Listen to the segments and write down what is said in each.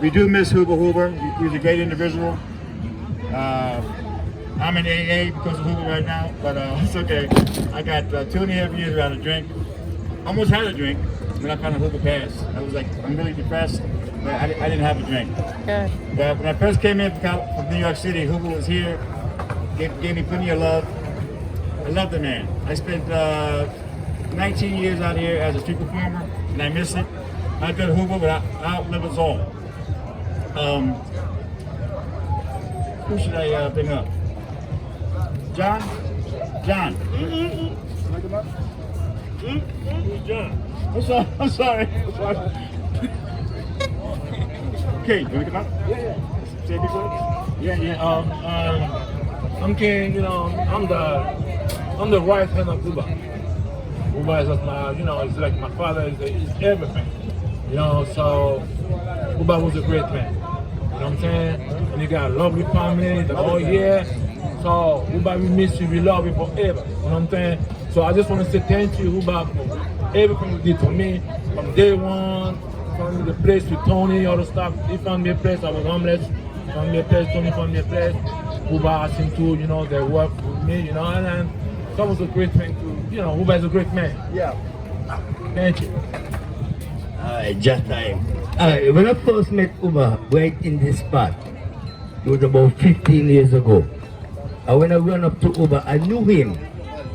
We do miss Huba. He was a great individual. I'm in AA because of Huba right now, but it's okay. I got 2.5 years without a drink. Almost had a drink when I found out Huba passed. I was like, I'm really depressed, but I didn't have a drink. Good. But when I first came in from New York City, Huba was here, gave me plenty of love. I love the man. I spent 19 years out here as a street performer, and I miss it. I did Huba, but I outlive us all. Who should I bring up? John? John. Who's John? I'm sorry. Okay, you want to come up? Yeah. Say a big word? Yeah. I'm King. I'm the right hand of Huba. Huba is just my, it's like my father is everything. So Huba was a great man. You know what I'm saying? And he got a lovely family, the whole year. So Huba, we miss you, we love you forever. You know what I'm saying? So I just want to say thank you, Huba, for everything you did for me from day one. Found me the place with Tony, all the stuff. He found me a place, I was homeless. Found me a place, Tony found me a place. Huba asked him to, they work with me, and that was a great thing to, Huba is a great man. Yeah. Thank you. Just time. When I first met Huba right in this spot, it was about 15 years ago. And when I ran up to Huba, I knew him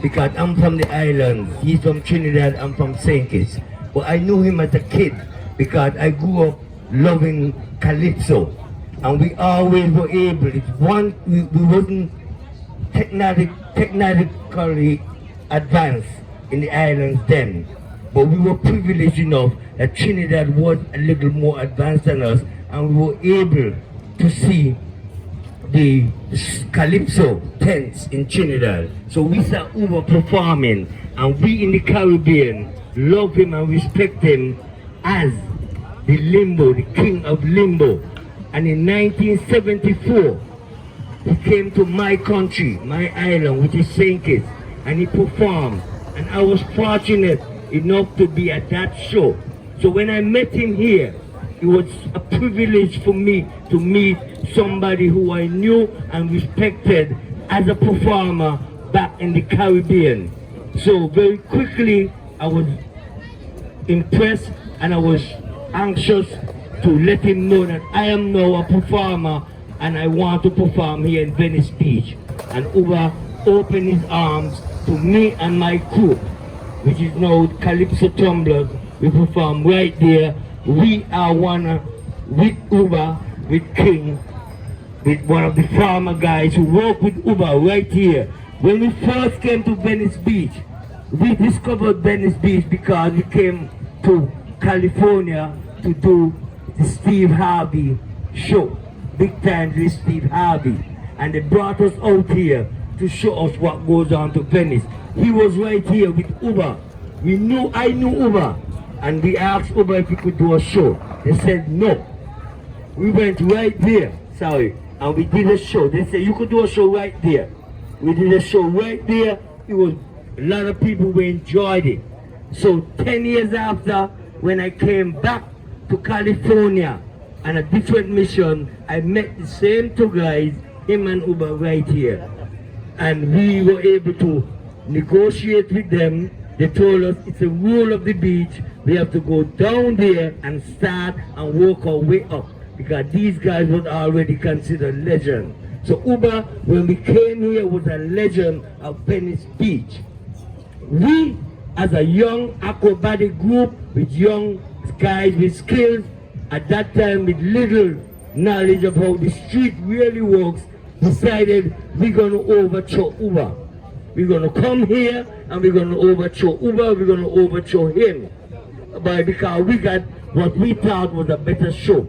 because I'm from the islands. He's from Trinidad, I'm from St. Kitts. But I knew him as a kid because I grew up loving Calypso. And we always were able, we wasn't technically advanced in the islands then. But we were privileged enough that Trinidad was a little more advanced than us, and we were able to see the Calypso tents in Trinidad. So we saw Huba performing, and we in the Caribbean love him and respect him as the limbo, the king of limbo. And in 1974, he came to my country, my island, which is St. Kitts, and he performed. And I was fortunate enough to be at that show. So when I met him here, it was a privilege for me to meet somebody who I knew and respected as a performer back in the Caribbean. So very quickly, I was impressed and I was anxious to let him know that I am now a performer and I want to perform here in Venice Beach. And Huba opened his arms to me and my crew, which is now Calypso Tumblers. We perform right there. We are one with Huba, with King, with one of the farmer guys who work with Huba right here. When we first came to Venice Beach, we discovered Venice Beach because we came to California to do the Steve Harvey show, big time with Steve Harvey. And they brought us out here to show us what goes on to Venice. He was right here with Huba. I knew Huba, and we asked Huba if we could do a show. They said no. We went right there, and we did a show. They said you could do a show right there. We did a show right there. It was a lot of people who enjoyed it. So 10 years after, when I came back to California on a different mission, I met the same two guys, him and Huba right here. And we were able to negotiate with them. They told us it's a rule of the beach. We have to go down there and start and work our way up, because these guys were already considered legends. So Huba, when we came here, was a legend of Venice Beach. We, as a young acrobatic group with young guys with skills, at that time with little knowledge of how the street really works, decided we're going to overthrow Huba. We're going to come here and we're going to overthrow Huba, we're going to overthrow him. Because we got what we thought was a better show.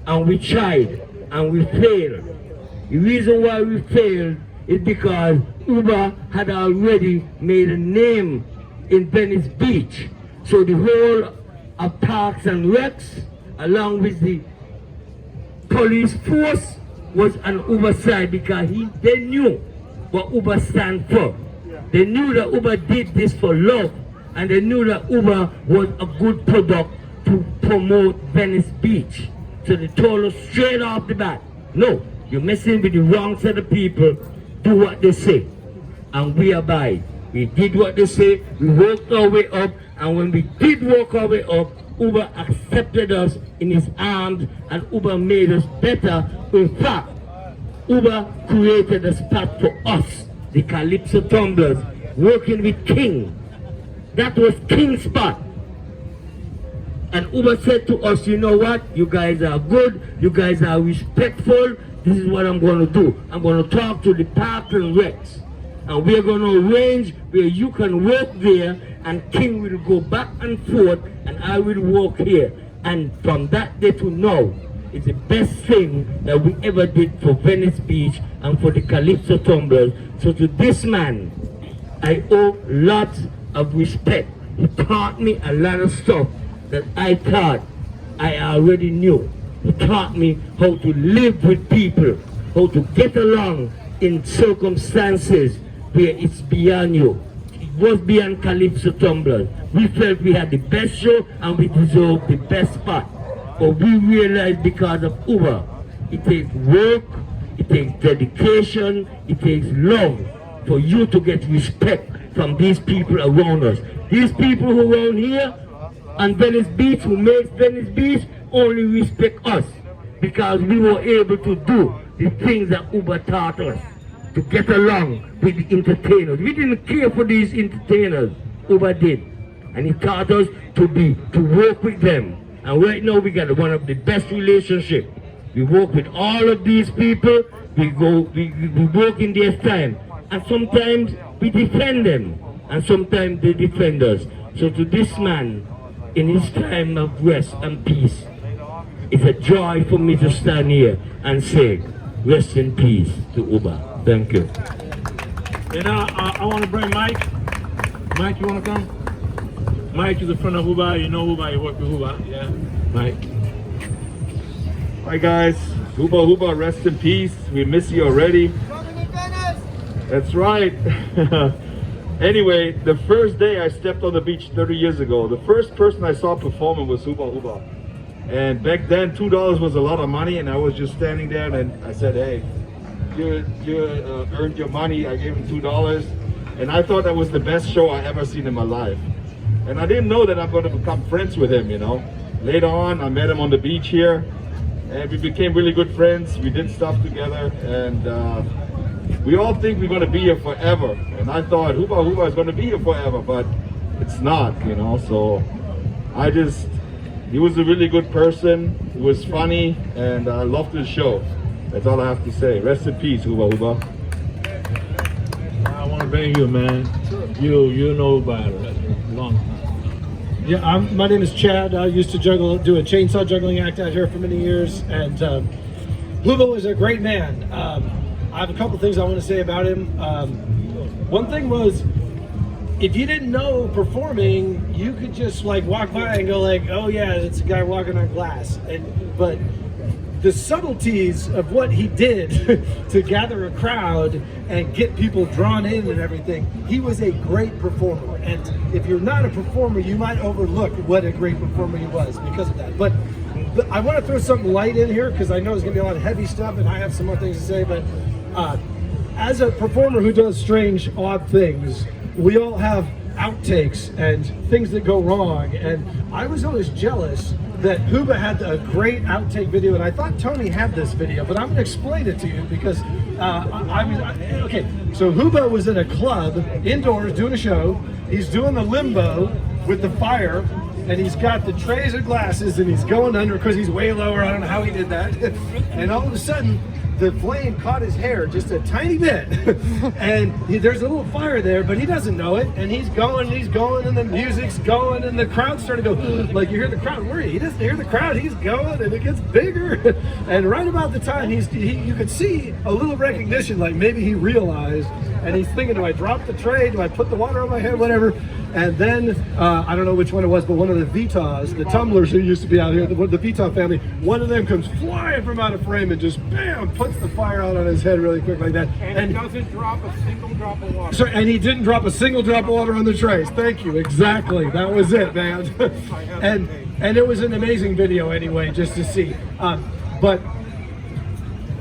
And we tried and we failed. The reason why we failed is because Huba had already made a name in Venice Beach. So the whole of Parks and Recs, along with the police force, was on Huba's side, because they knew what Huba stand for. They knew that Huba did this for love, and they knew that Huba was a good product to promote Venice Beach. So they told us straight off the bat, no, you're messing with the wrong set of people, do what they say. And we abide. We did what they say, we worked our way up, and when we did work our way up, Huba accepted us in his arms, and Huba made us better. In fact, Huba created a spot for us, the Calypso Tumblers, working with King. That was King's spot. And Huba said to us, you know what, you guys are good, you guys are respectful, this is what I'm going to do. I'm going to talk to the Park and Recs. And we're going to arrange where you can work there, and King will go back and forth, and I will work here. And from that day to now, it's the best thing that we ever did for Venice Beach and for the Calypso Tumblers. So to this man, I owe lots of respect. He taught me a lot of stuff that I thought I already knew. He taught me how to live with people, how to get along in circumstances where it's beyond you. It was beyond Calypso Tumblers. We felt we had the best show and we deserved the best spot. But we realized because of Huba, it takes work, it takes dedication, it takes love for you to get respect from these people around us. These people who are around here on Venice Beach, who makes Venice Beach, only respect us because we were able to do the things that Huba taught us, to get along with the entertainers. We didn't care for these entertainers, Huba did. And he taught us to work with them. And right now we got one of the best relationships. We work with all of these people, we work in their time. And sometimes we defend them, and sometimes they defend us. So to this man, in his time of rest and peace, it's a joy for me to stand here and say, rest in peace to Huba. Thank you. And I want to bring Mike. Mike, you want to come? Mike is a friend of Huba. You know Huba, you work with Huba. Yeah, Mike. Hi guys, Huba, rest in peace. We miss you already. That's right. Anyway, the first day I stepped on the beach 30 years ago, the first person I saw performing was Huba. And back then, $2 was a lot of money, and I was just standing there, and I said, hey, you earned your money. I gave him $2, and I thought that was the best show I ever seen in my life. And I didn't know that I'm going to become friends with him, you know. Later on, I met him on the beach here, and we became really good friends. We did stuff together, and we all think we're going to be here forever. And I thought Huba is going to be here forever, but it's not, you know. So he was a really good person. He was funny, and I loved his show. That's all I have to say. Rest in peace, Huba. I want to bring you, man. You know about a long time. Yeah, my name is Chad. I used to do a chainsaw juggling act out here for many years, and Huba was a great man. I have a couple things I want to say about him. One thing was, if you didn't know performing, you could just like walk by and go like, oh yeah, it's a guy walking on glass. But the subtleties of what he did to gather a crowd and get people drawn in and everything, he was a great performer. And if you're not a performer, you might overlook what a great performer he was because of that. But I want to throw something light in here because I know there's going to be a lot of heavy stuff and I have some more things to say. But as a performer who does strange, odd things, we all have outtakes and things that go wrong. And I was always jealous that Huba had a great outtake video, and I thought Tony had this video, but I'm going to explain it to you because okay. So Huba was in a club indoors doing a show. He's doing the limbo with the fire, and he's got the trays of glasses, and he's going under because he's way lower. I don't know how he did that. And all of a sudden, the flame caught his hair just a tiny bit, and there's a little fire there, but he doesn't know it, and he's going, and the music's going, and the crowd's starting to go, like you hear the crowd, he doesn't hear the crowd, he's going, and it gets bigger, and right about the time you could see a little recognition, like maybe he realized, and he's thinking, do I drop the tray, do I put the water on my head, whatever, and then, I don't know which one it was, but one of the Vitas, the tumblers who used to be out here, the Vita family, one of them comes flying from out of frame and just, bam, puts the fire out on his head really quick like that. And he doesn't drop a single drop of water. Sorry, and he didn't drop a single drop of water on the trays. Thank you. Exactly. That was it, man. and it was an amazing video anyway, just to see. But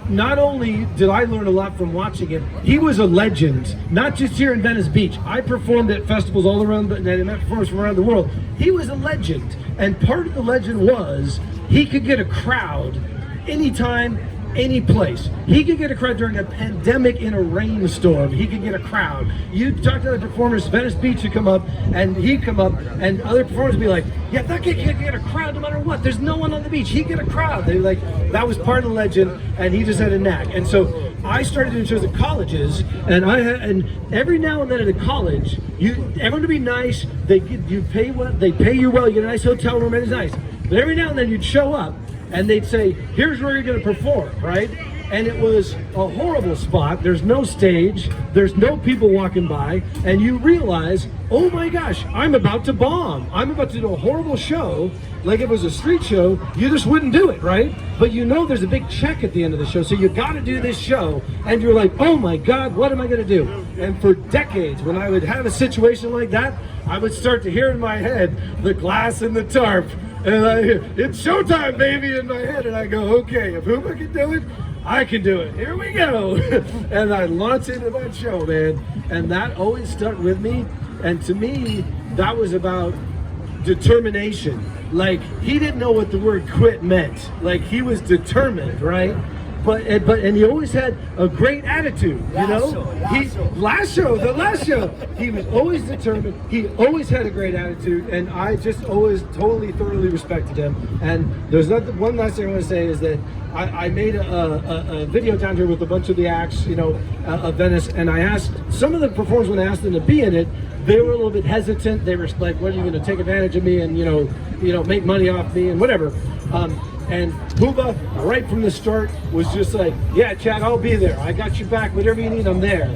not only did I learn a lot from watching him, he was a legend, not just here in Venice Beach. I performed at festivals all around, and I met performers from around the world. He was a legend, and part of the legend was he could get a crowd anytime, any place. He could get a crowd during a pandemic in a rainstorm. He could get a crowd. You talk to other performers, Venice Beach would come up, and he'd come up, and other performers would be like, yeah, that kid can't get a crowd no matter what. There's no one on the beach. He'd get a crowd. They were like, that was part of the legend, and he just had a knack. And so I started doing shows at colleges, and every now and then at a college, everyone to be nice. They pay you well. You get a nice hotel room, and it's nice. But every now and then you'd show up, and they'd say, here's where you're going to perform, right? And it was a horrible spot. There's no stage. There's no people walking by. And you realize, oh my gosh, I'm about to bomb. I'm about to do a horrible show. Like if it was a street show, you just wouldn't do it, right? But you know there's a big check at the end of the show. So you got to do this show. And you're like, oh my God, what am I going to do? And for decades, when I would have a situation like that, I would start to hear in my head the glass and the tarp. And I hear, it's showtime, baby, in my head. And I go, okay, if Huba can do it, I can do it. Here we go. And I launch into that show, man. And that always stuck with me. And to me, that was about determination. Like, he didn't know what the word quit meant. Like, he was determined, right? But he always had a great attitude, you know? The last show, he was always determined. He always had a great attitude, and I just always thoroughly respected him. And there's one last thing I want to say is that I made a video down here with a bunch of the acts, you know, of Venice, and I asked some of the performers, when I asked them to be in it, they were a little bit hesitant. They were like, "What, are you going to take advantage of me and you know make money off me and whatever?" And Huba, right from the start, was just like, yeah, Chad, I'll be there. I got you back. Whatever you need, I'm there.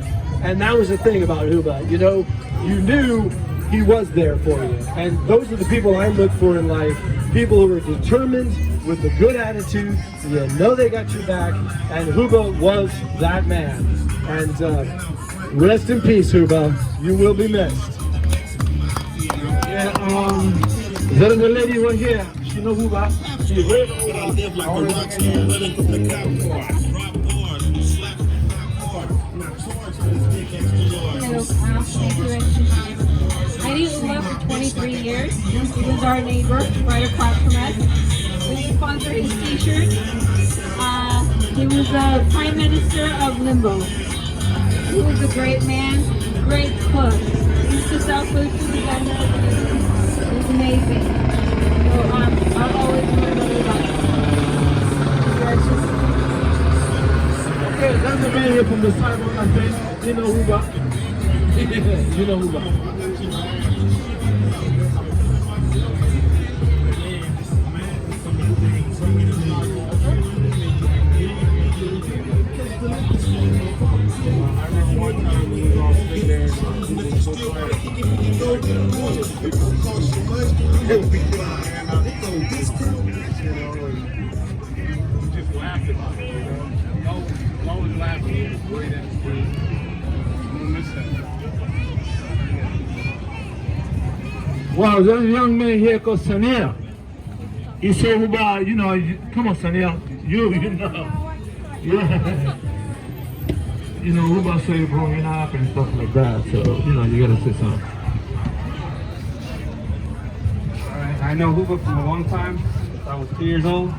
And that was the thing about Huba. You know, you knew he was there for you. And those are the people I look for in life. People who are determined with a good attitude. You know they got your back. And Huba was that man. And rest in peace, Huba. You will be missed. Yeah, there's a lady right here. She know Huba. She's right I knew Huba for 23 years. He was our neighbor right across from us. We sponsored his t-shirt. He was the Prime Minister of Limbo. He was a great man, great cook. He used to sell food to the vendors. It was amazing. So I'll always remember Huba. Okay, that's the man here from the side of my face. You know Huba. You know Huba. Wow, there's a young man here called Sanil. He said, Huba, you know, come on, Sanil, you know. Yeah. You know, Huba said you're growing up and stuff like that, so, you know, you gotta say something. Alright, I know Huba from a long time. Since I was 2 years old.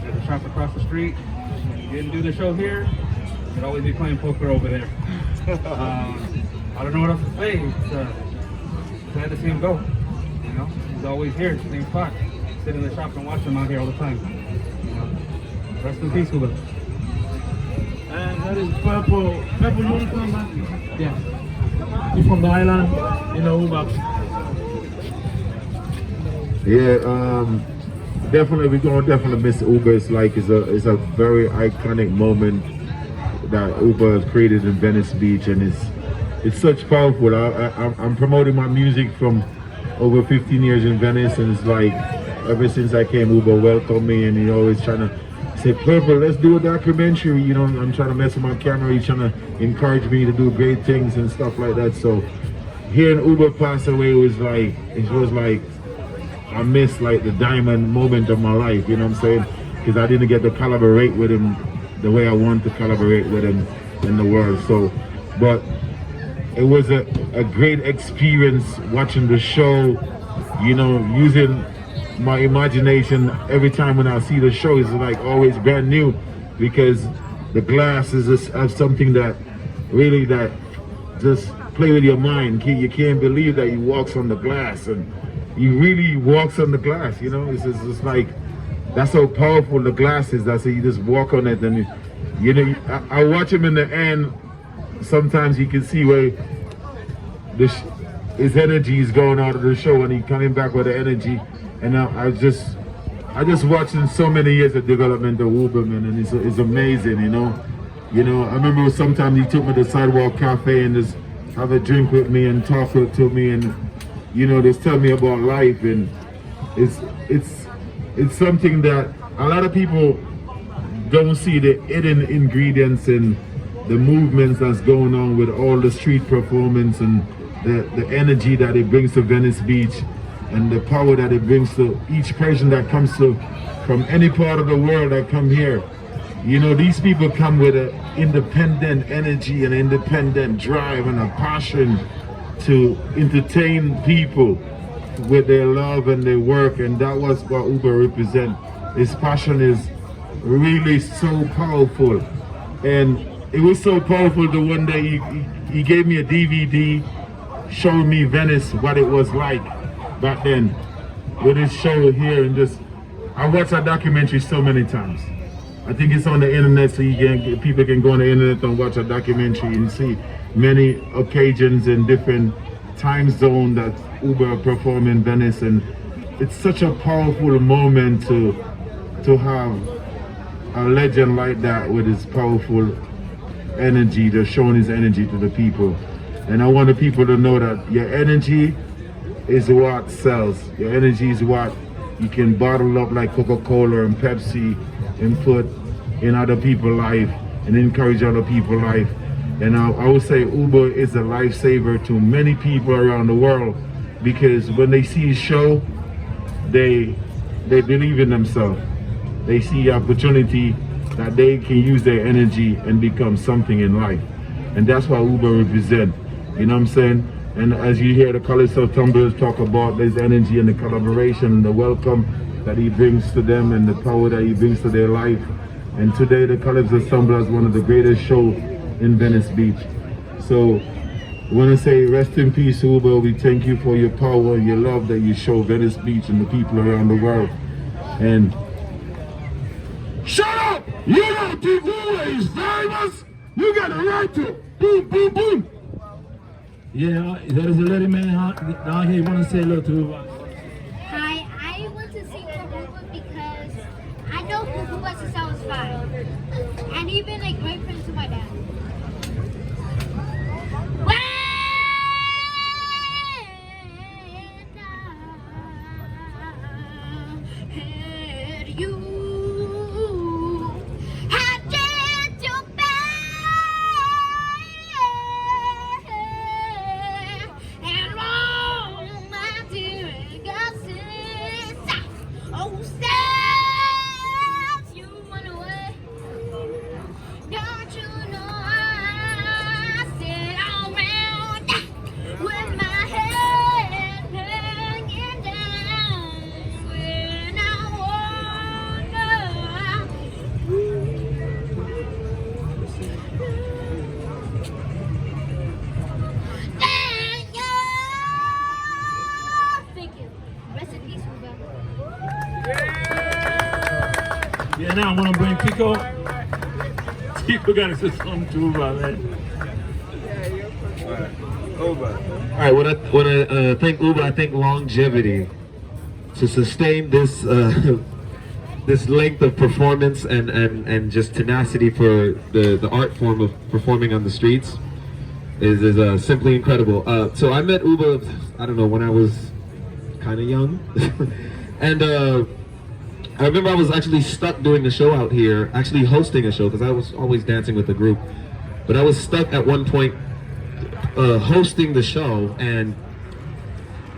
At the shop across the street. When you didn't do the show here, you'd always be playing poker over there. I don't know what else to say. It's glad to see him go. You know, he's always here, same spot. Sit in the shop and watch him out here all the time. You know, rest in peace, Huba. And that is Purple. Purple, you from man? Yeah. You from the island? You know Huba. Yeah, definitely, we're gonna definitely miss Huba. It's a very iconic moment that Huba has created in Venice Beach, and it's such powerful. I'm promoting my music from over 15 years in Venice, and it's like ever since I came, Huba welcomed me, and he always trying to He said, Purple, let's do a documentary. You know, I'm trying to mess with my camera. He's trying to encourage me to do great things and stuff like that. So hearing Huba pass away was like, I missed like the diamond moment of my life, you know what I'm saying? Because I didn't get to collaborate with him the way I want to collaborate with him in the world. So, but it was a great experience watching the show, you know, using my imagination. Every time when I see the show, it's like always brand new, because the glass is something that really that just play with your mind. You can't believe that he walks on the glass, and he really walks on the glass, you know. It's just like, that's how powerful the glass is. That's how you just walk on it, and you know, I watch him in the end. Sometimes you can see where his energy is going out of the show, and he coming back with the energy. And I just watching so many years of development of Huba, man, and it's amazing, you know. You know, I remember sometimes he took me to the Sidewalk Cafe and just have a drink with me and talk to me, and you know, just tell me about life. And it's something that a lot of people don't see, the hidden ingredients and the movements that's going on with all the street performance, and the energy that it brings to Venice Beach, and the power that it brings to each person that comes from any part of the world that come here. You know, these people come with an independent energy and independent drive and a passion to entertain people with their love and their work, and that was what Huba represents. His passion is really so powerful, and it was so powerful the one day he gave me a DVD showing me Venice, what it was like back then with his show here. And just, I watched that documentary so many times. I think it's on the internet, so people can go on the internet and watch a documentary and see many occasions in different time zones that Huba performed in Venice. And it's such a powerful moment to have a legend like that with his powerful energy, just showing his energy to the people. And I want the people to know that your energy is what sells. Your energy is what you can bottle up like Coca-Cola and Pepsi and put in other people's life and encourage other people's life. And I would say Huba is a lifesaver to many people around the world, because when they see his show, they believe in themselves. They see opportunity that they can use their energy and become something in life. And that's what Huba represents, you know what I'm saying? And as you hear the College of Tumblers talk about this energy and the collaboration and the welcome that he brings to them and the power that he brings to their life. And today the College of Tumblers is one of the greatest shows in Venice Beach. So I want to say rest in peace, Huba. We thank you for your power and your love that you show Venice Beach and the people around the world. And shut up! You don't think Huba is famous? You got a right to boom, boom, boom. Yeah, there is a lady man down here. You want to say hello to Huba? Hi, I want to sing for Huba because I know who Huba since I was 5. And he's been a great friend to my dad. When I had you, had just your and all my dear gossip, oh, since you went away, don't you know I sit around with my head hanging down when I Thank you. Rest in peace, Huba. Yeah, now I want to bring Tico. Tico got to say something to Huba, man. All right, when I think Huba, I think longevity. To sustain this this length of performance and just tenacity for the art form of performing on the streets is simply incredible. So I met Huba, I don't know, when I was kind of young, and I remember I was actually stuck doing the show out here, actually hosting a show, because I was always dancing with the group. But I was stuck at one point hosting the show, and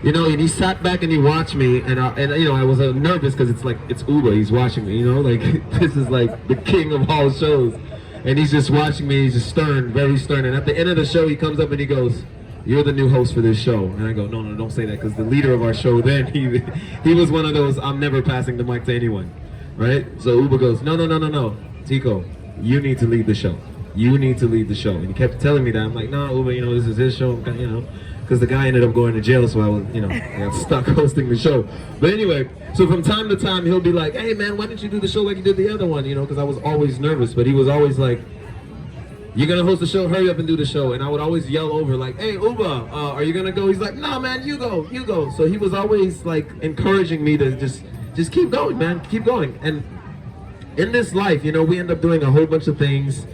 you know, and he sat back and he watched me, and you know, I was nervous because it's Huba, he's watching me, you know, like this is like the king of all shows, and he's just watching me, he's just stern, very stern, and at the end of the show he comes up and he goes, "You're the new host for this show." And I go, no, don't say that, because the leader of our show then, he was one of those, I'm never passing the mic to anyone, right? So Huba goes, no, Tico, you need to lead the show. You need to lead the show. And he kept telling me that. I'm like, no, Huba, you know, this is his show, you know, because the guy ended up going to jail, so I was, you know, I got stuck hosting the show. But anyway, so from time to time, he'll be like, "Hey man, why didn't you do the show like you did the other one?" You know, because I was always nervous, but he was always like, "You're gonna host the show, hurry up and do the show." And I would always yell over like, "Hey Huba, are you gonna go?" He's like, "No man, you go. So he was always like encouraging me to just keep going, man, keep going. And in this life, you know, we end up doing a whole bunch of things,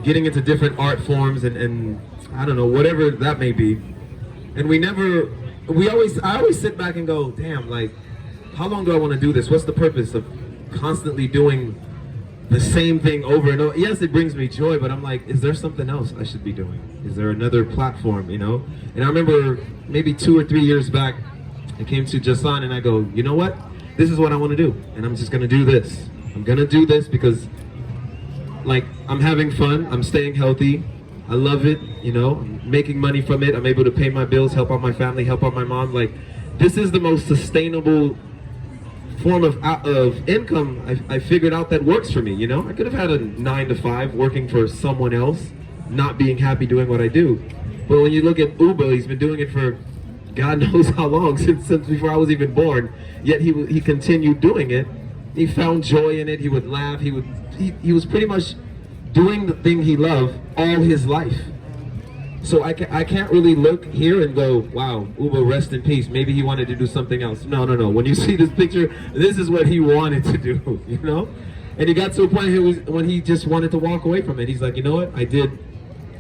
getting into different art forms and I don't know, whatever that may be. And I always sit back and go, damn, like, how long do I want to do this? What's the purpose of constantly doing the same thing over and over? Yes, it brings me joy, but I'm like, is there something else I should be doing? Is there another platform, you know? And I remember maybe 2 or 3 years back, I came to Jason and I go, you know what? This is what I want to do. And I'm just going to do this. I'm going to do this because, like, I'm having fun. I'm staying healthy. I love it, you know, I'm making money from it. I'm able to pay my bills, help out my family, help out my mom. Like, this is the most sustainable form of income I figured out that works for me, you know? I could have had a 9 to 5 working for someone else, not being happy doing what I do. But when you look at Huba, he's been doing it for God knows how long, since before I was even born, yet he continued doing it. He found joy in it. He would laugh. He was pretty much doing the thing he loved all his life. So I can't really look here and go, wow, Huba, rest in peace. Maybe he wanted to do something else. No. When you see this picture, this is what he wanted to do, you know? And he got to a point when he just wanted to walk away from it. He's like, you know what? I did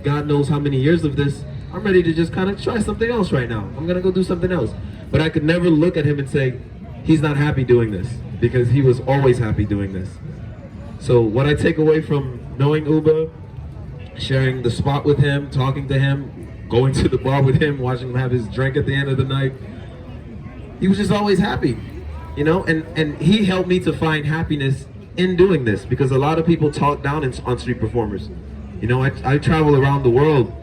God knows how many years of this. I'm ready to just kind of try something else right now. I'm going to go do something else. But I could never look at him and say, he's not happy doing this, because he was always happy doing this. So what I take away from knowing Huba, sharing the spot with him, talking to him, going to the bar with him, watching him have his drink at the end of the night, he was just always happy, you know? And he helped me to find happiness in doing this, because a lot of people talk down on street performers. You know, I travel around the world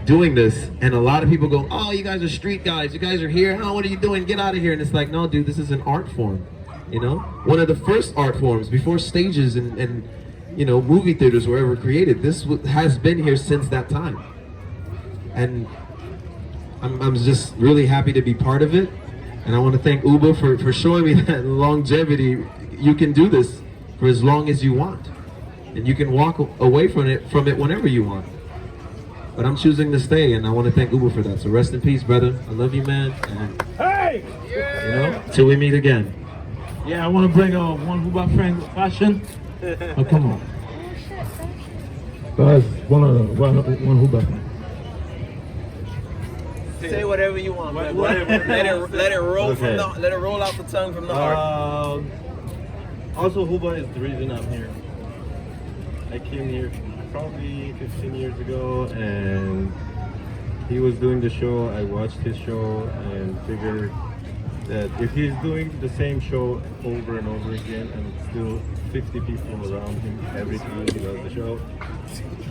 doing this, and a lot of people go, oh, you guys are street guys, you guys are here, oh, what are you doing, get out of here. And it's like, no dude, this is an art form, you know? One of the first art forms before stages and you know, movie theaters were ever created. This has been here since that time. And I'm just really happy to be part of it. And I want to thank Huba for showing me that longevity. You can do this for as long as you want. And you can walk away from it whenever you want. But I'm choosing to stay, and I want to thank Huba for that. So rest in peace, brother. I love you, man. And, hey! You know, till we meet again. Yeah, I want to bring one Huba friend fashion. Oh, come on. Guys, one Huba friend. Say whatever you want, man. Whatever. Let it roll Okay. let it roll off the tongue from the heart. Also, Huba is the reason I'm here. I came here probably 15 years ago, and he was doing the show. I watched his show and figured that if he's doing the same show over and over again and still 50 people around him every time he does the show,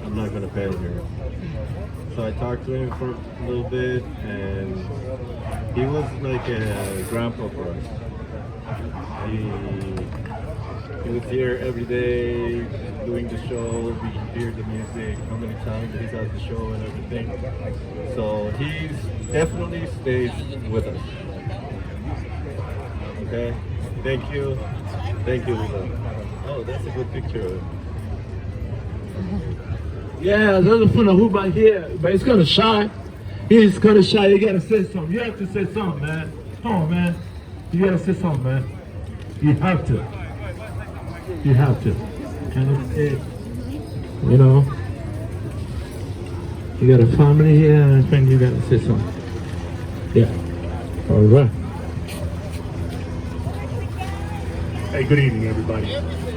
I'm not gonna fail here. So I talked to him for a little bit, and he was like a grandpa for us. He was here every day doing the show. We hear the music, how many times he's at the show and everything. So he's definitely stays with us. Okay, thank you, Huba. Oh, that's a good picture. Yeah, there's a friend of Huba here, but he's kind of shy. He's kind of shy. You gotta say something. You have to say something, man. Come on, man. You gotta say something, man. You have to. You have to. You know, you got a family here, and I think you gotta say something. Yeah. All right. Hey, good evening, everybody.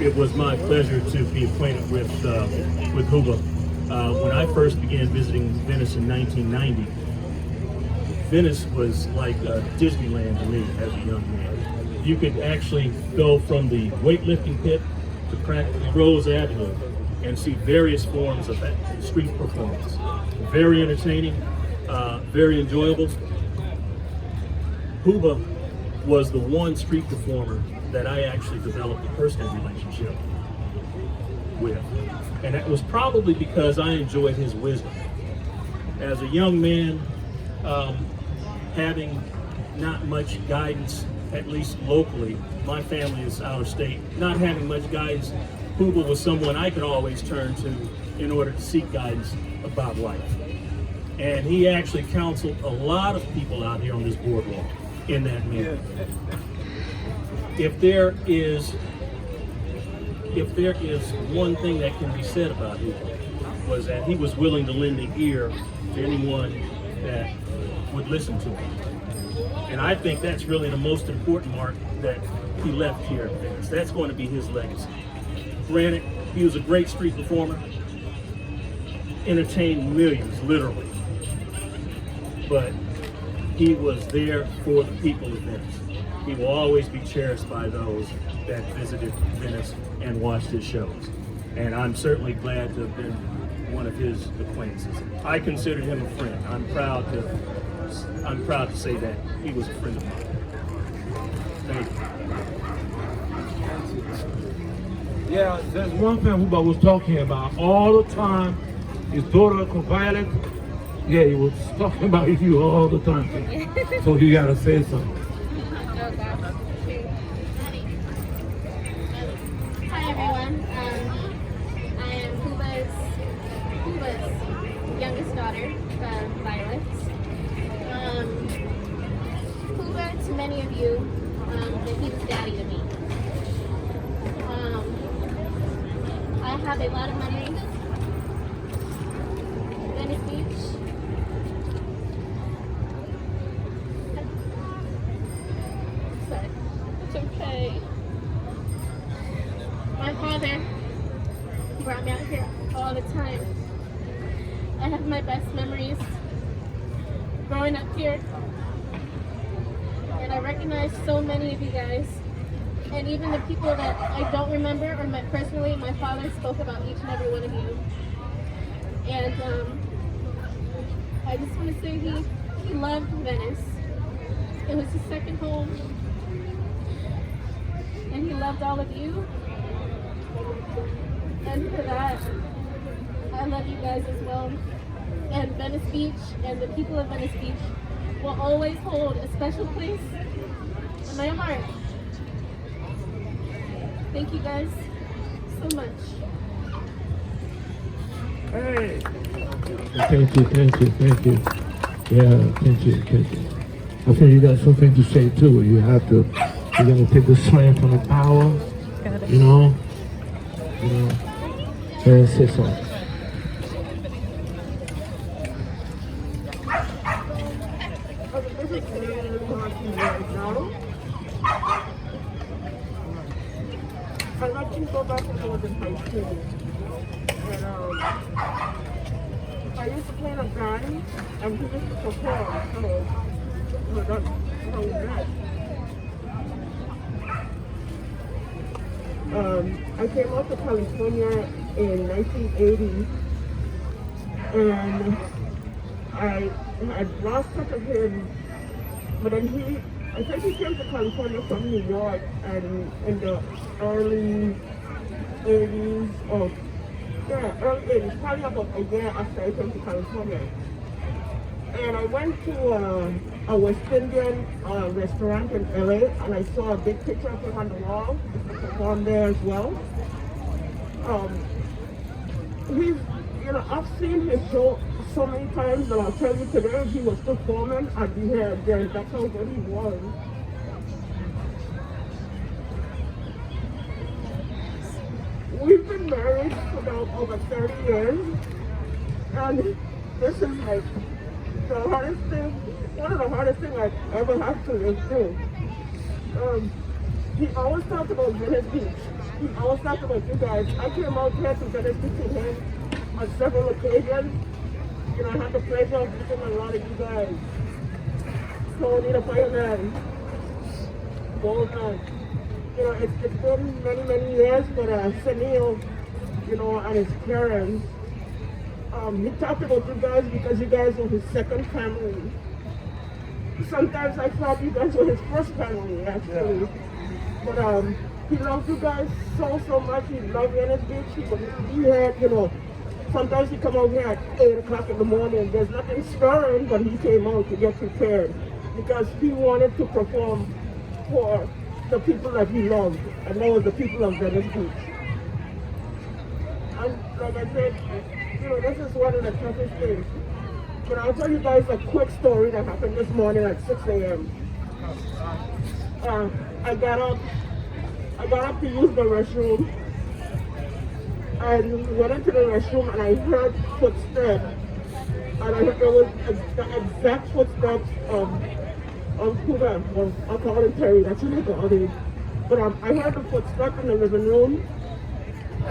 It was my pleasure to be acquainted with Huba. When I first began visiting Venice in 1990, Venice was like Disneyland to me as a young man. You could actually go from the weightlifting pit to practically Rose Avenue and see various forms of street performance. Very entertaining, very enjoyable. Huba was the one street performer that I actually developed a personal relationship with. And that was probably because I enjoyed his wisdom. As a young man, having not much guidance, at least locally, my family is out of state, not having much guidance, Huba was someone I could always turn to in order to seek guidance about life. And he actually counseled a lot of people out here on this boardwalk in that manner. If there is one thing that can be said about him, was that he was willing to lend an ear to anyone that would listen to him. And I think that's really the most important mark that he left here at Venice. That's going to be his legacy. Granted, he was a great street performer, entertained millions, literally. But he was there for the people of Venice. He will always be cherished by those that visited Venice and watched his shows. And I'm certainly glad to have been one of his acquaintances. I consider him a friend. I'm proud to say that he was a friend of mine. Thank you. Yeah, there's one thing Huba was talking about all the time. His daughter, Violet, yeah, he was talking about you all the time. So you gotta say something. Hi everyone. I am Huba's youngest daughter, Violet. Huba, to many of you, he was daddy to me. I have a lot of memories. Venice Beach. Sorry. It's okay. My father brought me out here all the time. I have my best memories growing up here. And I recognize so many of you guys. And even the people that I don't remember or met personally, my father spoke about each and every one of you. And I just want to say he loved Venice. It was his second home. And he loved all of you. And for that, I love you guys as well. And Venice Beach and the people of Venice Beach will always hold a special place in my heart. Thank you guys so much. Hey! Thank you. Yeah, thank you. I think you got something to say too. You're gonna take the slant from the power. Got it. You know, and say something. I like to go back when I was in high school. And I used to play in a band, and he used to perform, so that's how we met. I came out to California in 1980, and I had lost touch of him, but then I think he came to California from New York, and in the early 80s, early 80s, probably about a year after I came to California. And I went to a West Indian restaurant in LA, and I saw a big picture of him on the wall. He performed there as well. I've seen his show so many times, but I'll tell you today, he was performing, I'd be here again. That's how good he was. We've been married for about over 30 years, and this is like the hardest thing, one of the hardest things I've ever had to live through. he always talked about Venice Beach. He always talked about you guys. I came out here to Venice Beach with him on several occasions. You know, I had the pleasure of meeting a lot of you guys. Tony the fireman, Goldman. You know, it's been many, many years, but Sunil, you know, and his parents, he talked about you guys because you guys were his second family. Sometimes I thought you guys were his first family, actually. Yeah. But he loved you guys so much. He loved Venice Beach. He had, you know, sometimes he come out here at 8 o'clock in the morning. There's nothing stirring, but he came out to get prepared because he wanted to perform for the people that he loved, and that was the people of Venice Beach. And like I said, you know, this is one of the toughest things. But I'll tell you guys a quick story that happened this morning at 6 a.m. I got up to use the restroom, and went into the restroom, and I heard footsteps, and I heard there was the exact footsteps of Huba. Well, I'll call him Terry, that's what I call him. But I heard the footsteps in the living room,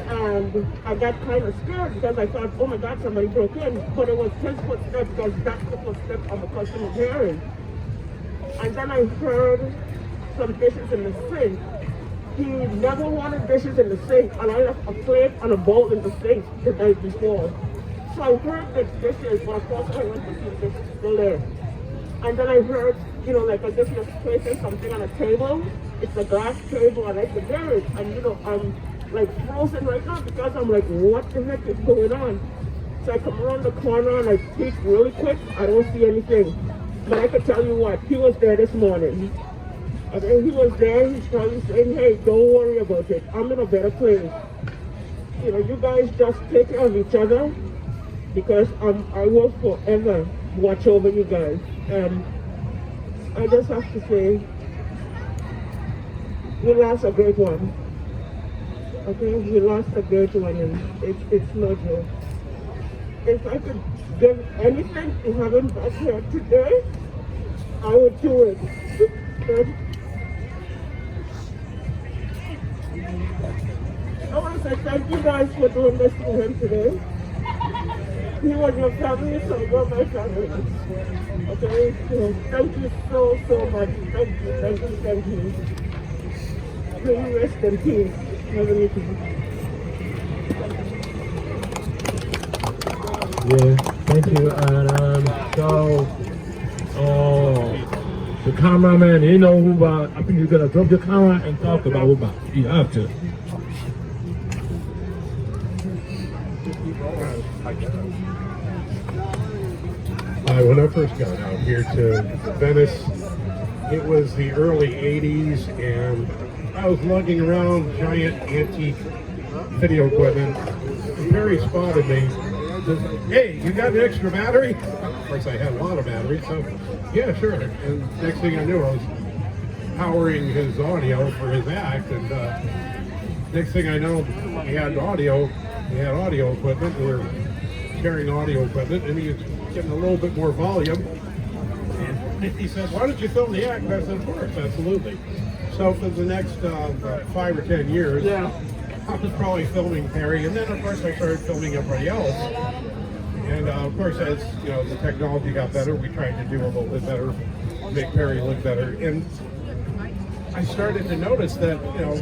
and I got kind of scared because I thought, oh my God, somebody broke in. But it was his footsteps because that's the footsteps of a customer hearing. And then I heard some dishes in the sink. He never wanted dishes in the sink, and I left a plate and a bowl in the sink the night before. So I heard the dishes, but of course I went to see the dishes still there. And then I heard, you know, like I guess you're placing something on a table. It's a glass table, and I could hear it. And you know, I'm like frozen right now because I'm like, what the heck is going on? So I come around the corner and I peek really quick. I don't see anything. But I can tell you what, he was there this morning. And then he was there, he's probably saying, hey, don't worry about it. I'm in a better place. You know, you guys just take care of each other because I will forever watch over you guys. And I just have to say, we lost a great one. Okay, we lost a great one, and it's no joke. If I could give anything to have him back here today, I would do it. But I want to say thank you guys for doing this to him today. He was your family, so you're my family. Okay, so thank you so much. Thank you. May you rest in peace. Heavenly King. Yeah, thank you. And the cameraman, you know Huba. I think you're gonna drop your camera and talk about Huba. You have to. When I first got out here to Venice, it was the early 80s, and I was lugging around giant antique video equipment. And Perry spotted me. Said, hey, you got an extra battery? Of course, I had a lot of batteries, so yeah, sure. And next thing I knew, I was powering his audio for his act, and next thing I know, he had audio equipment. We were carrying audio equipment, and he was getting a little bit more volume. And he said, why don't you film the act? And I said, of course, absolutely. So for the next 5 or 10 years, I was probably filming Perry, and then of course I started filming everybody else. And of course, as you know, the technology got better, we tried to do a little bit better, make Perry look better. And I started to notice that, you know,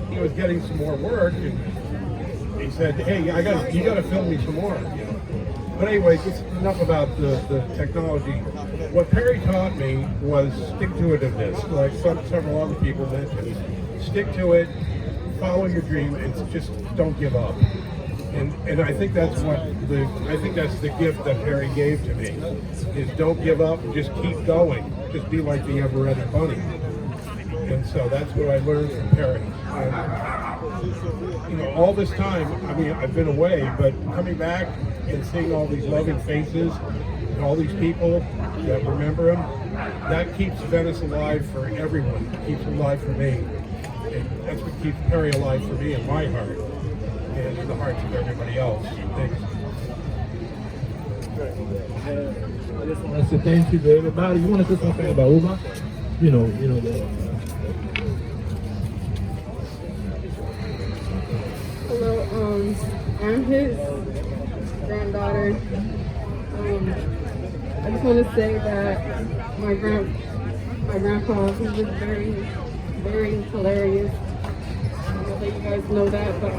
he was getting some more work, and he said, hey, you got to film me some more. You know? But anyways, it's enough about the technology. What Perry taught me was stick-to-itiveness, like several other people mentioned. Stick to it, follow your dream, and just don't give up. And I think that's the gift that Perry gave to me, is don't give up, just keep going. Just be like the ever-ready bunny. And so that's what I learned from Perry. And, you know, all this time, I mean, I've been away, but coming back and seeing all these loving faces and all these people that remember him, that keeps Venice alive for everyone. It keeps it alive for me. And that's what keeps Perry alive for me in my heart and in the hearts of everybody else. Thanks. I just want to say thank you to everybody. You want to say something about Huba? You know. I'm his granddaughter. I just want to say that my grandpa, he was very, very hilarious. I know that you guys know that, but I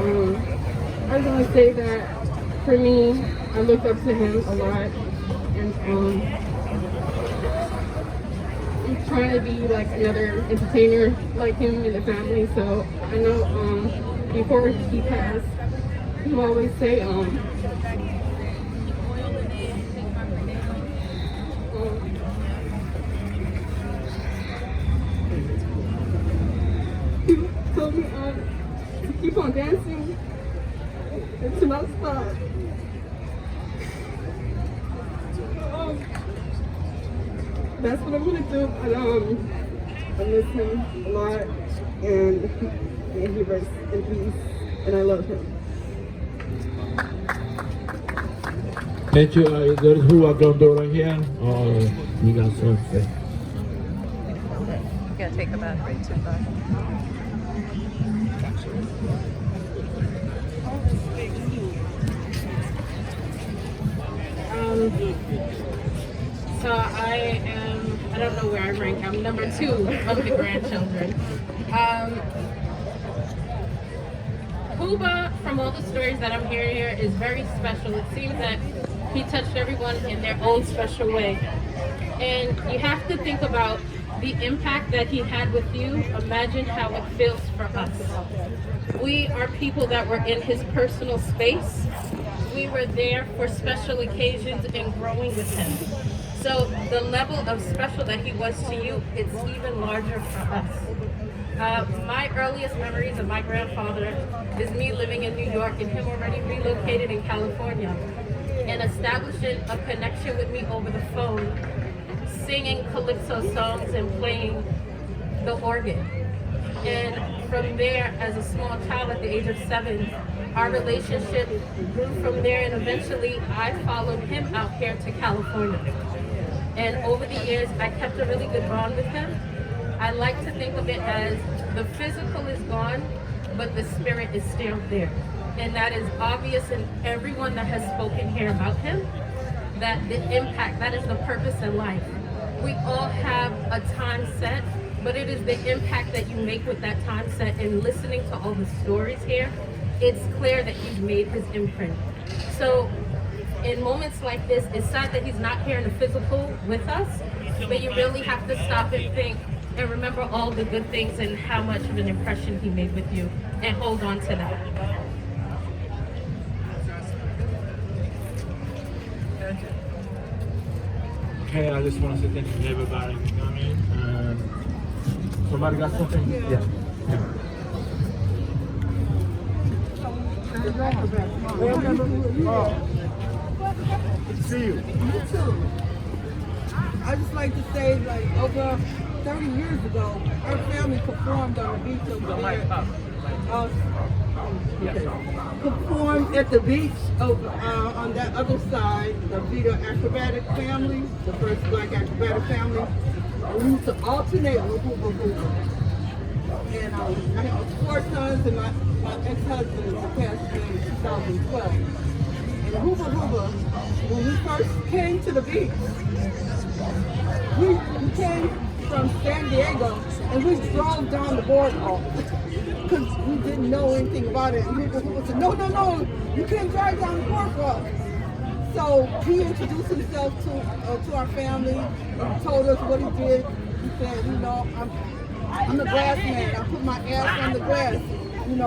just want to say that for me, I look up to him a lot, and I'm trying to be like another entertainer like him in the family. So I know before he passed, he would always say he told me to keep on dancing and to not stop. That's what I'm gonna do. I miss him a lot, and may he rest in peace. And I love him. Thank you. Is there who are going to do right here? Or you got something? You gotta take a bath right too far. So I don't know where I rank. I'm number 2 of the grandchildren. Huba, from all the stories that I'm hearing here, is very special. It seems that he touched everyone in their own special way. And you have to think about the impact that he had with you. Imagine how it feels for us. We are people that were in his personal space. We were there for special occasions and growing with him. So the level of special that he was to you, it's even larger for us. My earliest memories of my grandfather is me living in New York and him already relocated in California and establishing a connection with me over the phone, singing calypso songs and playing the organ. And from there, as a small child at the age of 7, our relationship grew from there, and eventually I followed him out here to California. And over the years, I kept a really good bond with him. I like to think of it as the physical is gone, but the spirit is still there. And that is obvious in everyone that has spoken here about him, that the impact, that is the purpose in life. We all have a time set, but it is the impact that you make with that time set. And listening to all the stories here, it's clear that he's made his imprint. So in moments like this, it's sad that he's not here in the physical with us, but you really have to stop and think and remember all the good things and how much of an impression he made with you, and hold on to that. Okay, I just want to say thank you to everybody for coming. Somebody got something? Yeah. Good to see you. You too. I just like to say, like, over 30 years ago, our family performed on the beach over there. Performed at the beach over on that other side, the Vita acrobatic family, the first black acrobatic family. We used to alternate with Huba. And I have 4 sons, and my ex-husband passed away in 2012. And Huba, when we first came to the beach, we came from San Diego, and we drove down the boardwalk because we didn't know anything about it. And Huba said, no, you can't drive down the boardwalk. So he introduced himself to our family and told us what he did. He said, I'm the grass man. I put my ass on the grass, and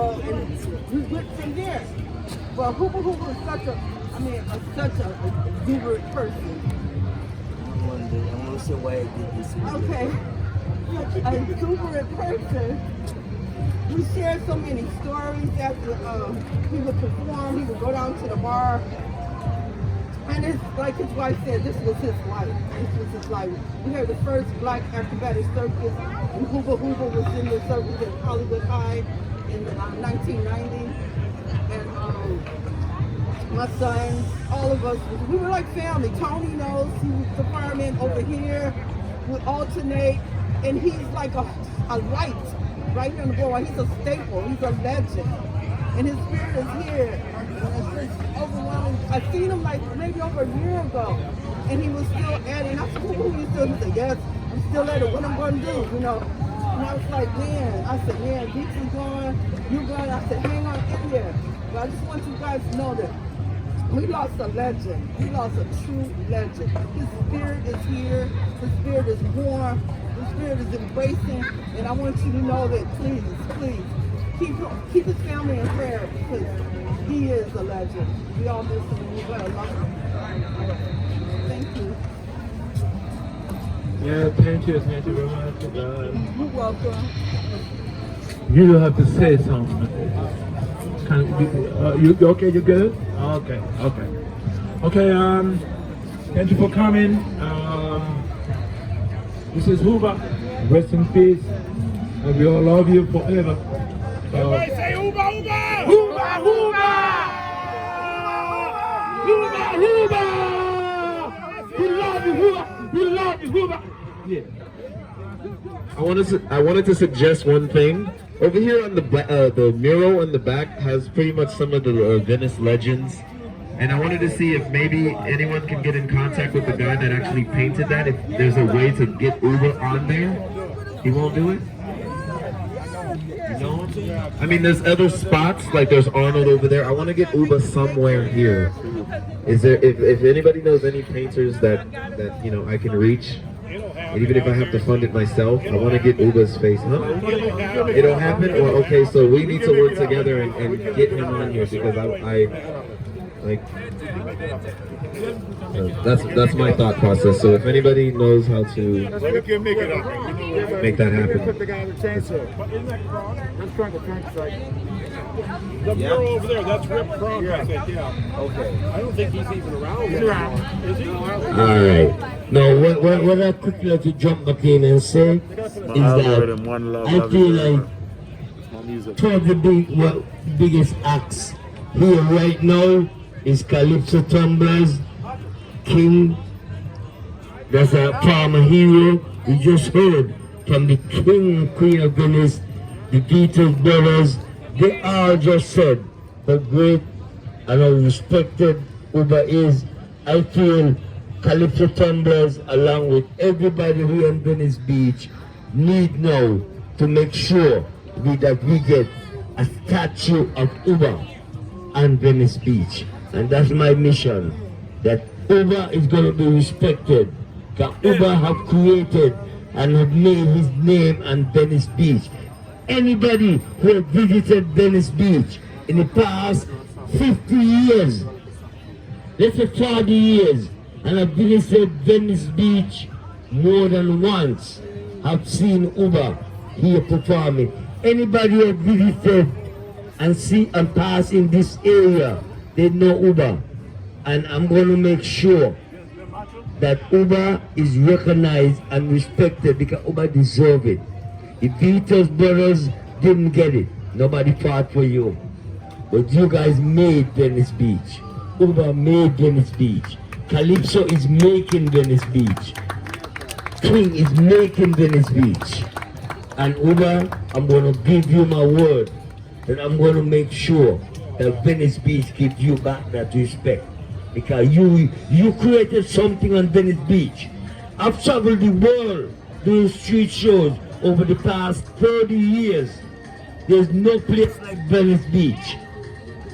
we went from there. Well, Huba is such a exuberant person. One day, I'm gonna say why I did this. Okay, a exuberant person. We shared so many stories after he would perform. He would go down to the bar, and it's like his wife said, this was his life. This was his life. We had the first black acrobatic circus, and Huba was in the circus at Hollywood High in 1990. And my sons, all of us, we were like family. Tony knows, he was the fireman over here, would alternate, and he's like a light right here on the board. He's a staple, he's a legend, and his spirit is here. I seen him like maybe over a year ago, and he was still at it. And I said, who you still? He said, yes, I'm still at it. What I'm going to do, you know? And I was like, man, I said, man, Beats is going, you going. I said, hang on in there. But I just want you guys to know that we lost a legend. We lost a true legend. His spirit is here. His spirit is warm. His spirit is embracing. And I want you to know that, please, please, keep his family in prayer because he is a legend. We all miss him. We gotta love him. Thank you. Yeah, thank you very much. You're welcome. You don't have to say something. You okay? You good? Okay. Thank you for coming. This is Huba. Rest in peace. And we all love you forever. Everybody say Huba, Huba! Huba, Huba! Huba, Huba! We love you, Huba! We love you, Huba! Yeah. I wanted to suggest one thing. Over here on the mural on the back has pretty much some of the Venice legends. And I wanted to see if maybe anyone can get in contact with the guy that actually painted that. If there's a way to get Huba on there. He won't do it? You know? I mean, there's other spots, like there's Arnold over there. I want to get Huba somewhere here. Is there, if anybody knows any painters that you know I can reach, and even if I have to fund it myself, I want to get Huba's face. Huh? It'll happen? Or okay, so we need to work together and get him on here because I like that's my thought process. So if anybody knows how to make that happen. The mural over there, that's Rip Kronk, I think, yeah. Okay. I don't think he's even around. He's around. Is he? All right. Now, what I quickly like to jump back in and say is that I feel like two of the biggest acts here right now is Calypso Tumblers, King, that's a former hero. We just heard from the King and Queen of Venice, the Beatles brothers. They all just said how great and how respected Huba is. I feel Calypso Tumblers, along with everybody here in Venice Beach, need now to make sure that we get a statue of Huba on Venice Beach. And that's my mission, that Huba is going to be respected. That Huba have created and have made his name on Venice Beach. Anybody who has visited Venice Beach in the past 50 years, let's say 40 years, and have visited Venice Beach more than once, have seen Huba here performing. Anybody who has visited and see and pass in this area, they know Huba. And I'm going to make sure that Huba is recognized and respected because Huba deserves it. The Beatles brothers didn't get it. Nobody fought for you. But you guys made Venice Beach. Huba made Venice Beach. Calypso is making Venice Beach. King is making Venice Beach. And Huba, I'm going to give you my word that I'm going to make sure that Venice Beach gives you back that respect. Because you created something on Venice Beach. I've traveled the world doing street shows over the past 30 years. There's no place like Venice Beach.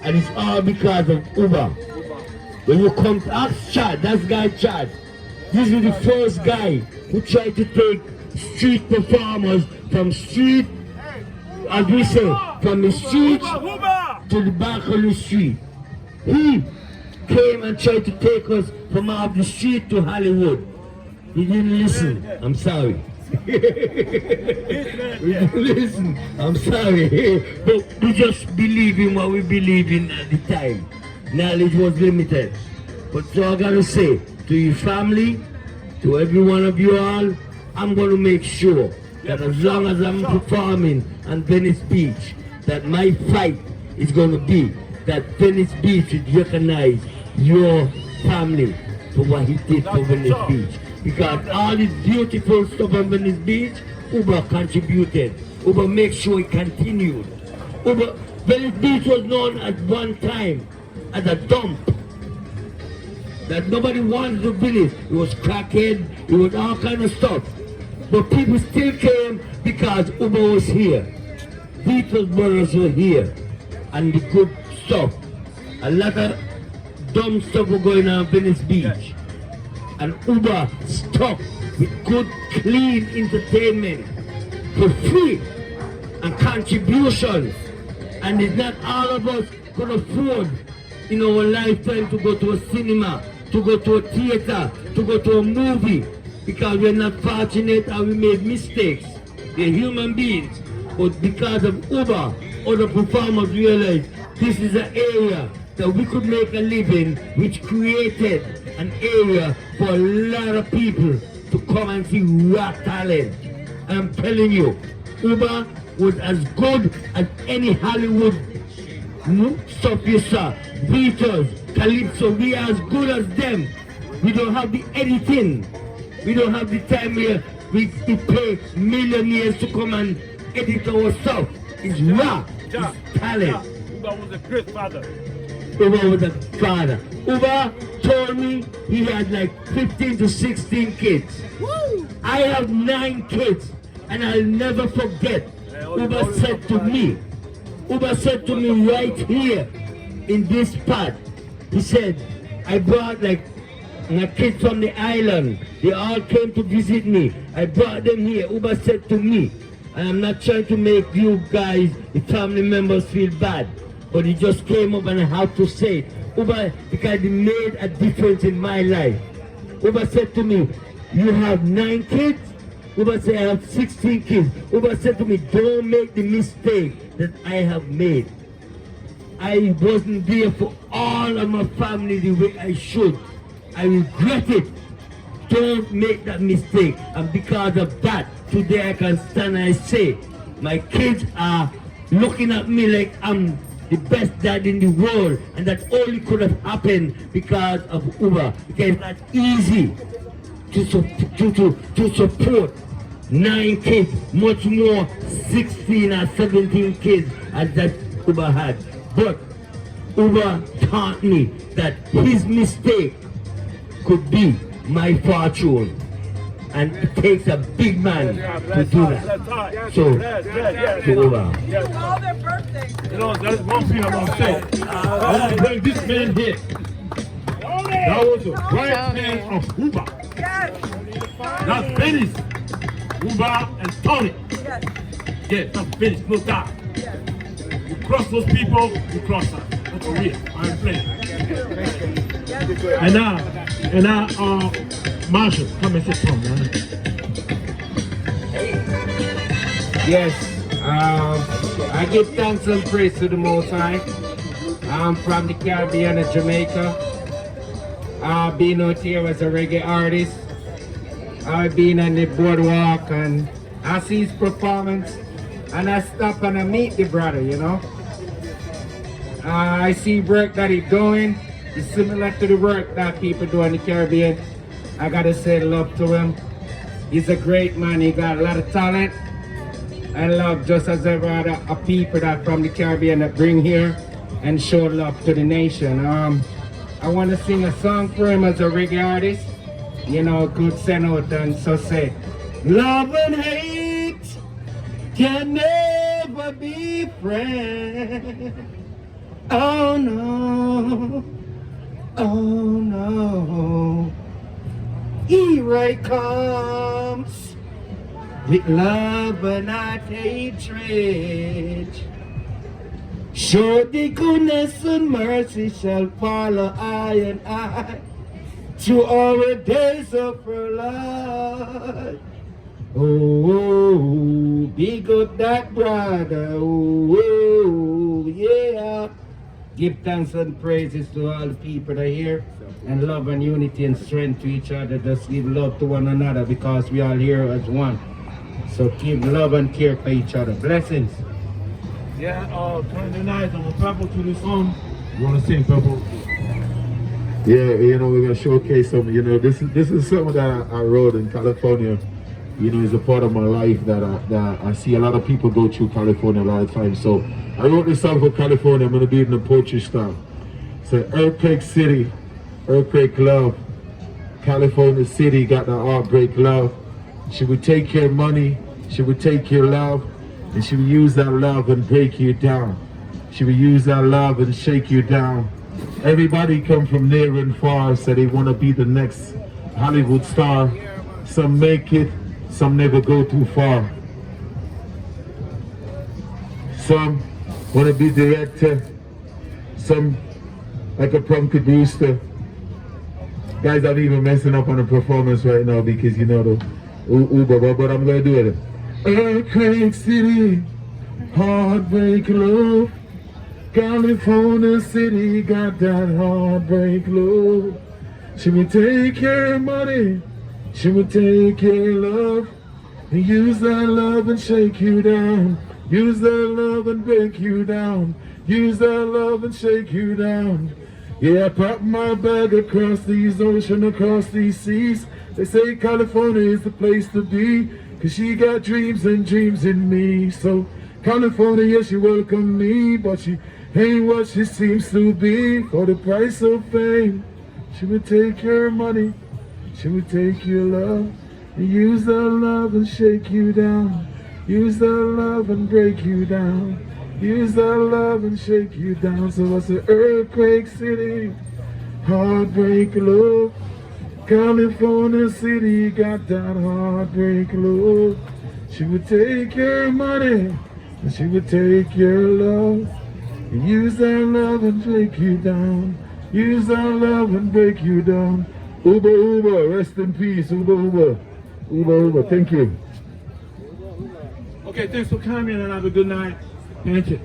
And it's all because of Huba. When you come to ask Chad, that's guy Chad. This is the first guy who tried to take street performers from street, as we say, from the street to the back of the street. He came and tried to take us from off the street to Hollywood. He didn't listen. I'm sorry. We didn't listen. I'm sorry. But we just believe in what we believe in at the time. Knowledge was limited. But so I gotta say, to your family, to every one of you all, I'm gonna make sure that as long as I'm performing on Venice Beach, that my fight is gonna be that Venice Beach should recognize your family for what he did for Venice Beach. Because all this beautiful stuff on Venice Beach, Huba contributed. Huba make sure it continued. Venice Beach was known at one time as a dump. that nobody wanted to believe. It was crackhead, it was all kind of stuff. But people still came because Huba was here. Beatles brothers were here. And the good stuff. A lot of dumb stuff were going on Venice Beach. And Huba stuck with good, clean entertainment for free and contributions. And it's not all of us could afford in our lifetime to go to a cinema, to go to a theater, to go to a movie, because we're not fortunate and we made mistakes. We're human beings. But because of Huba, other performers realized this is an area that we could make a living, which created an area for a lot of people to come and see raw talent. I'm telling you, Huba was as good as any Hollywood stuff you saw. Beatles, Calypso, we are as good as them. We don't have the editing. We don't have the time where we pay millionaires to come and edit our stuff. It's raw, it's talent. Huba was a great father. Huba was a father. Huba told me he had like 15 to 16 kids. Woo! I have 9 kids, and I'll never forget. Huba said to me right here in this spot, he said, I brought like my kids from the island. They all came to visit me. I brought them here. Huba said to me, and I'm not trying to make you guys, the family members, feel bad, but he just came up and I have to say it. Huba, because he made a difference in my life. Huba said to me, you have 9 kids? Huba said, I have 16 kids. Huba said to me, don't make the mistake that I have made. I wasn't there for all of my family the way I should. I regret it. Don't make that mistake. And because of that, today I can stand and I say, my kids are looking at me like I'm the best dad in the world, and that only could have happened because of Huba. Because it's not easy to support 9 kids, much more 16 or 17 kids as that Huba had. But Huba taught me that his mistake could be my fortune. And it takes a big man to do that. So, to Huba. All their birthdays. You know, that is one thing I want to say. I want to bring this man here. That was the right hand of Huba. Not Venice. Huba and Tony. Yes, not Venice, no doubt. You cross those people, you cross us. That's for real. I'm playing. And now, Marshall, come and sit down, man. Yes, I give thanks and praise to the Most High. I'm from the Caribbean of Jamaica. I've been out here as a reggae artist. I've been on the boardwalk and I see his performance and I stop and I meet the brother, you know. I see work that he's doing. It's similar to the work that people do in the Caribbean. I gotta say love to him. He's a great man. He got a lot of talent and love, just as every other people that from the Caribbean that bring here and show love to the nation. I want to sing a song for him as a reggae artist. You know, good send out and so say, love and hate can never be friends. Oh no, oh no. Here I comes with love and not hatred. Surely goodness and mercy shall follow I and I to our days of our life. Oh, big up that brother. Oh, yeah. Give thanks and praises to all the people that are here, and love and unity and strength to each other. Just give love to one another because we are here as one. So keep love and care for each other. Blessings. Yeah, Thursday night on the Purple to this song. You want to sing Purple? Yeah, you know, we're gonna showcase some. You know, this is something that I wrote in California. You know, it's a part of my life that I see a lot of people go through California a lot of times. So I wrote this song for California. I'm gonna do it in the poetry style. So Earthquake City, earthquake love. California City got the heartbreak love. She would take your money, she would take your love, and she would use that love and break you down. She would use that love and shake you down. Everybody come from near and far, say they want to be the next Hollywood star. Some make it, some never go too far. Some want to be director, some like a prom producer. Guys, I'm even messing up on the performance right now because you know the Uber, but I'm going to do it. Earthquake City, heartbreak love. California City got that heartbreak love. She would take your money, she would take your love, and use that love and shake you down. Use that love and break you down. Use that love and shake you down. Yeah, I pack my bag across these oceans, across these seas. They say California is the place to be, 'cause she got dreams and dreams in me. So California, yeah, she welcomed me, but she ain't what she seems to be. For the price of fame, she would take your money, she would take your love, and use that love and shake you down. Use that love and break you down. Use that love and shake you down. So I said, Earthquake City, heartbreak love. California City got that heartbreak love. She would take your money, and she would take your love. And use that love and break you down. Use that love and break you down. Uber, Uber, rest in peace. Uber, Uber. Uber, Uber, thank you. Okay, thanks for coming and have a good night. Thank you.